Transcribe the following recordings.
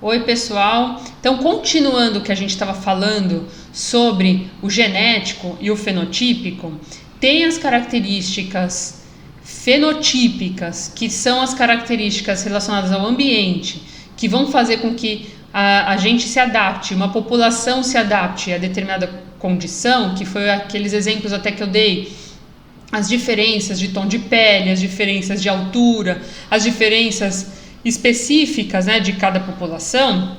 Oi, pessoal. Então, continuando o que a gente estava falando sobre o genético e o fenotípico, tem as características fenotípicas, que são as características relacionadas ao ambiente, que vão fazer com que a gente se adapte, uma população se adapte a determinada condição, que foi aqueles exemplos até que eu dei, as diferenças de tom de pele, as diferenças de altura, as diferenças específicas, né, de cada população,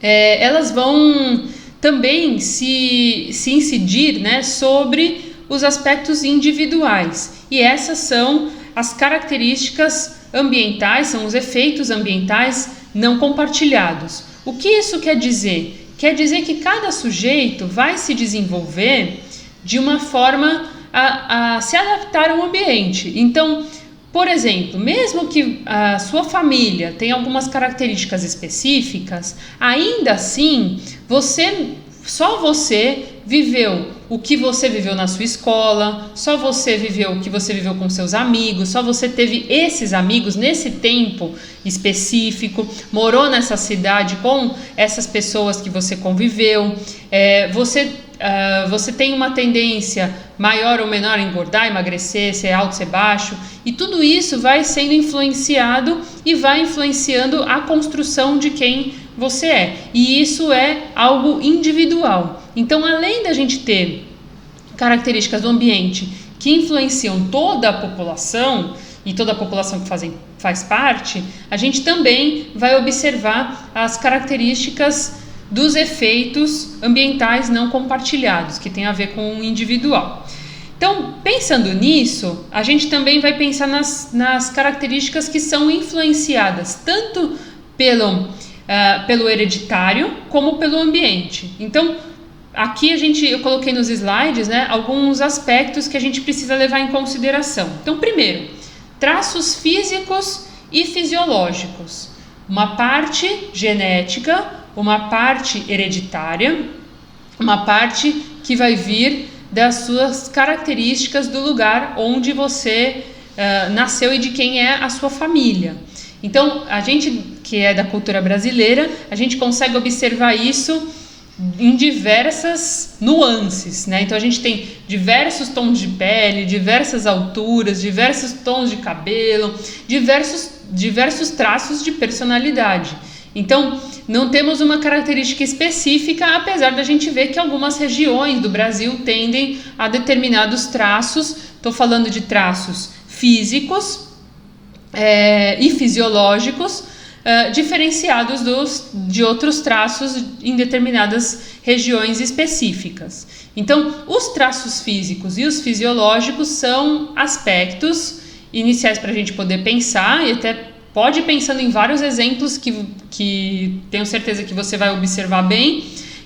elas vão também se incidir, né, sobre os aspectos individuais. E essas são as características ambientais, são os efeitos ambientais não compartilhados. O que isso quer dizer? Quer dizer que cada sujeito vai se desenvolver de uma forma a se adaptar ao ambiente. Então, por exemplo, mesmo que a sua família tenha algumas características específicas, ainda assim, só você viveu o que você viveu na sua escola, só você viveu o que você viveu com seus amigos, só você teve esses amigos nesse tempo específico, morou nessa cidade com essas pessoas que você conviveu, você tem uma tendência maior ou menor a engordar, emagrecer, ser alto, ser baixo, e tudo isso vai sendo influenciado e vai influenciando a construção de quem você é. E isso é algo individual. Então, além da gente ter características do ambiente que influenciam toda a população, e toda a população que faz parte, a gente também vai observar as características dos efeitos ambientais não compartilhados, que tem a ver com o individual. Então, pensando nisso, a gente também vai pensar nas características que são influenciadas tanto pelo hereditário como pelo ambiente. Então, aqui eu coloquei nos slides, né, alguns aspectos que a gente precisa levar em consideração. Então, primeiro, traços físicos e fisiológicos. Uma parte genética, uma parte hereditária, uma parte que vai vir das suas características do lugar onde você nasceu e de quem é a sua família. Então, a gente que é da cultura brasileira, a gente consegue observar isso em diversas nuances, né? Então, a gente tem diversos tons de pele, diversas alturas, diversos tons de cabelo, diversos traços de personalidade. Então, não temos uma característica específica, apesar da gente ver que algumas regiões do Brasil tendem a determinados traços. Estou falando de traços físicos e fisiológicos diferenciados de outros traços em determinadas regiões específicas. Então, os traços físicos e os fisiológicos são aspectos iniciais para a gente poder pensar, e até pode ir pensando em vários exemplos que tenho certeza que você vai observar bem,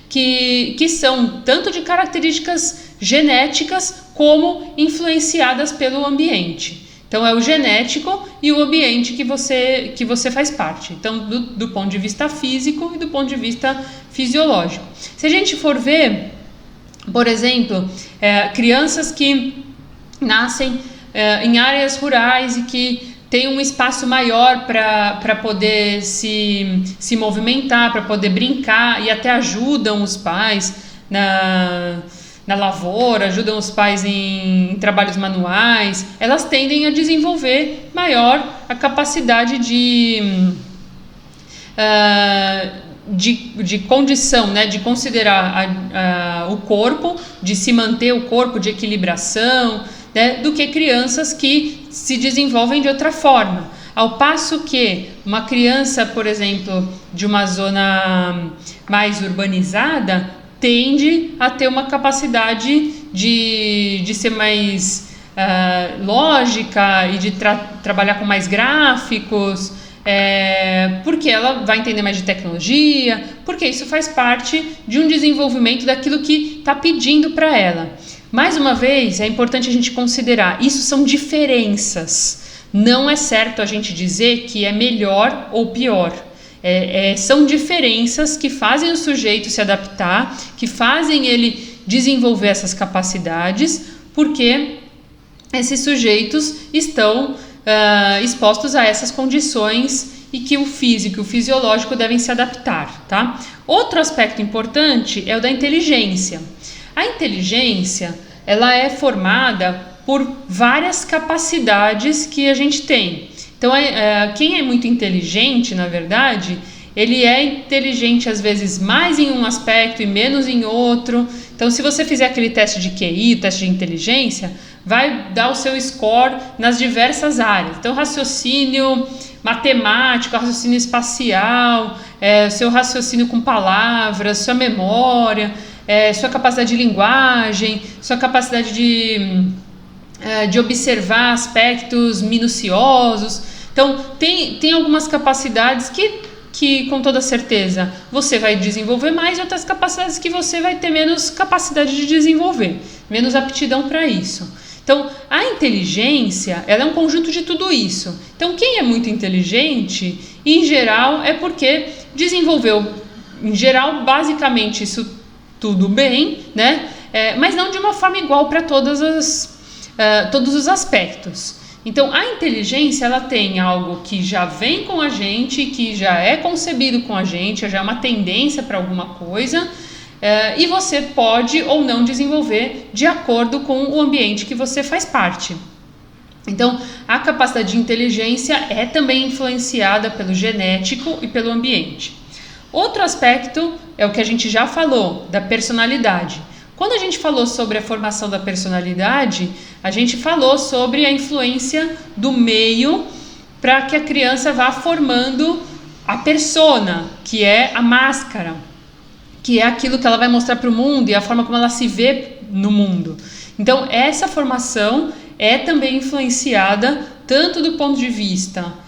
que são tanto de características genéticas como influenciadas pelo ambiente. Então, é o genético e o ambiente que você faz parte. Então, do ponto de vista físico e do ponto de vista fisiológico. Se a gente for ver, por exemplo, crianças que nascem em áreas rurais e que tem um espaço maior para poder se movimentar, para poder brincar, e até ajudam os pais na lavoura, ajudam os pais em trabalhos manuais, elas tendem a desenvolver maior a capacidade de condição, né, de considerar o corpo, de se manter o corpo, de equilibração, né, do que crianças que se desenvolvem de outra forma. Ao passo que uma criança, por exemplo, de uma zona mais urbanizada, tende a ter uma capacidade de ser mais lógica e de trabalhar com mais gráficos, porque ela vai entender mais de tecnologia, porque isso faz parte de um desenvolvimento daquilo que está pedindo para ela. Mais uma vez, é importante a gente considerar, isso são diferenças. Não é certo a gente dizer que é melhor ou pior. São diferenças que fazem o sujeito se adaptar, que fazem ele desenvolver essas capacidades, porque esses sujeitos estão expostos a essas condições e que o físico e o fisiológico devem se adaptar, tá? Outro aspecto importante é o da inteligência. A inteligência, ela é formada por várias capacidades que a gente tem. Então, quem é muito inteligente, na verdade, ele é inteligente às vezes mais em um aspecto e menos em outro. Então, se você fizer aquele teste de QI, teste de inteligência, vai dar o seu score nas diversas áreas. Então, raciocínio matemático, raciocínio espacial, seu raciocínio com palavras, sua memória, sua capacidade de linguagem, sua capacidade de observar aspectos minuciosos. Então, tem algumas capacidades que com toda certeza você vai desenvolver mais, e outras capacidades que você vai ter menos capacidade de desenvolver, menos aptidão para isso. Então, a inteligência, ela é um conjunto de tudo isso. Então, quem é muito inteligente, em geral, é porque desenvolveu, em geral, basicamente isso tudo bem, né? Mas não de uma forma igual para todos os aspectos. Então, a inteligência, ela tem algo que já vem com a gente, que já é concebido com a gente, já é uma tendência para alguma coisa, e você pode ou não desenvolver de acordo com o ambiente que você faz parte. Então, a capacidade de inteligência é também influenciada pelo genético e pelo ambiente. Outro aspecto é o que a gente já falou, da personalidade. Quando a gente falou sobre a formação da personalidade, a gente falou sobre a influência do meio para que a criança vá formando a persona, que é a máscara, que é aquilo que ela vai mostrar para o mundo e a forma como ela se vê no mundo. Então, essa formação é também influenciada tanto do ponto de vista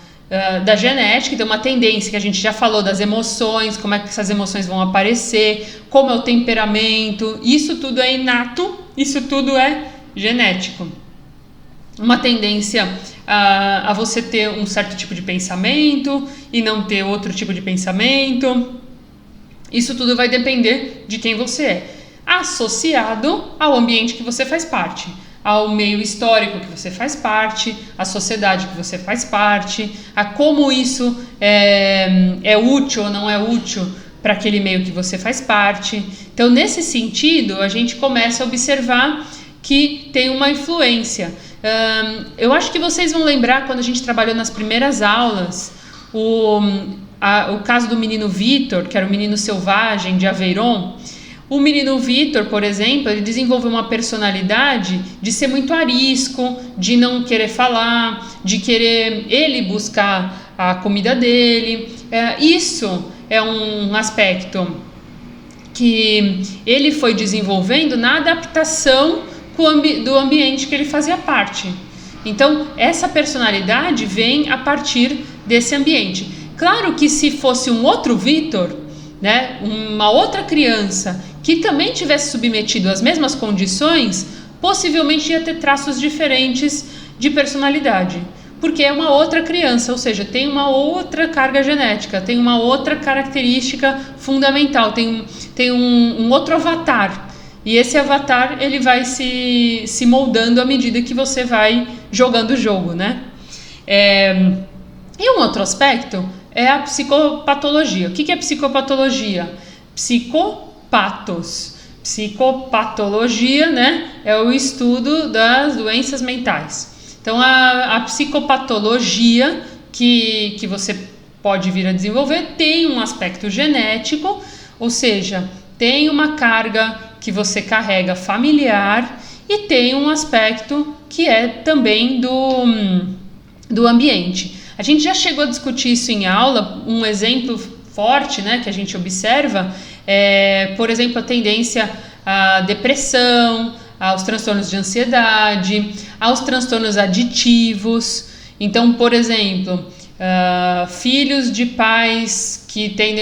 da genética, então uma tendência que a gente já falou das emoções, como é que essas emoções vão aparecer, como é o temperamento, isso tudo é inato, isso tudo é genético. Uma tendência a você ter um certo tipo de pensamento e não ter outro tipo de pensamento, isso tudo vai depender de quem você é, associado ao ambiente que você faz parte, ao meio histórico que você faz parte, à sociedade que você faz parte, a como isso é útil ou não é útil para aquele meio que você faz parte. Então, nesse sentido, a gente começa a observar que tem uma influência. Eu acho que vocês vão lembrar, quando a gente trabalhou nas primeiras aulas, o caso do menino Vitor, que era o menino selvagem de Aveyron. O menino Vitor, por exemplo, ele desenvolveu uma personalidade de ser muito arisco, de não querer falar, de querer ele buscar a comida dele. Isso é um aspecto que ele foi desenvolvendo na adaptação do ambiente que ele fazia parte. Então, essa personalidade vem a partir desse ambiente. Claro que se fosse um outro Vitor, né, uma outra criança que também tivesse submetido às mesmas condições, possivelmente ia ter traços diferentes de personalidade, porque é uma outra criança, ou seja, tem uma outra carga genética, tem uma outra característica fundamental, tem um outro avatar, e esse avatar ele vai se moldando à medida que você vai jogando o jogo, né? E um outro aspecto é a psicopatologia. O que é psicopatologia? Psicopatologia, né, é o estudo das doenças mentais. Então, a psicopatologia que você pode vir a desenvolver tem um aspecto genético, ou seja, tem uma carga que você carrega familiar e tem um aspecto que é também do ambiente. A gente já chegou a discutir isso em aula. Um exemplo forte, né, que a gente observa por exemplo, a tendência à depressão, aos transtornos de ansiedade, aos transtornos aditivos. Então, por exemplo, filhos de pais que têm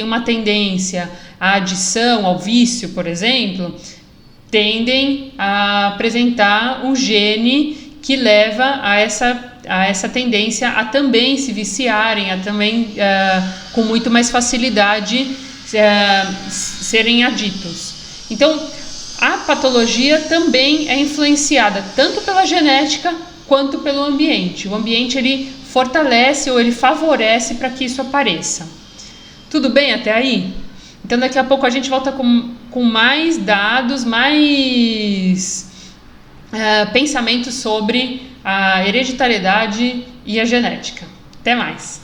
uma tendência à adição, ao vício, por exemplo, tendem a apresentar um gene que leva a essa tendência a também se viciarem, a também com muito mais facilidade serem aditos. Então, a patologia também é influenciada tanto pela genética quanto pelo ambiente. O ambiente ele fortalece ou ele favorece para que isso apareça. Tudo bem até aí? Então daqui a pouco a gente volta com mais dados, mais pensamentos sobre a hereditariedade e a genética. Até mais!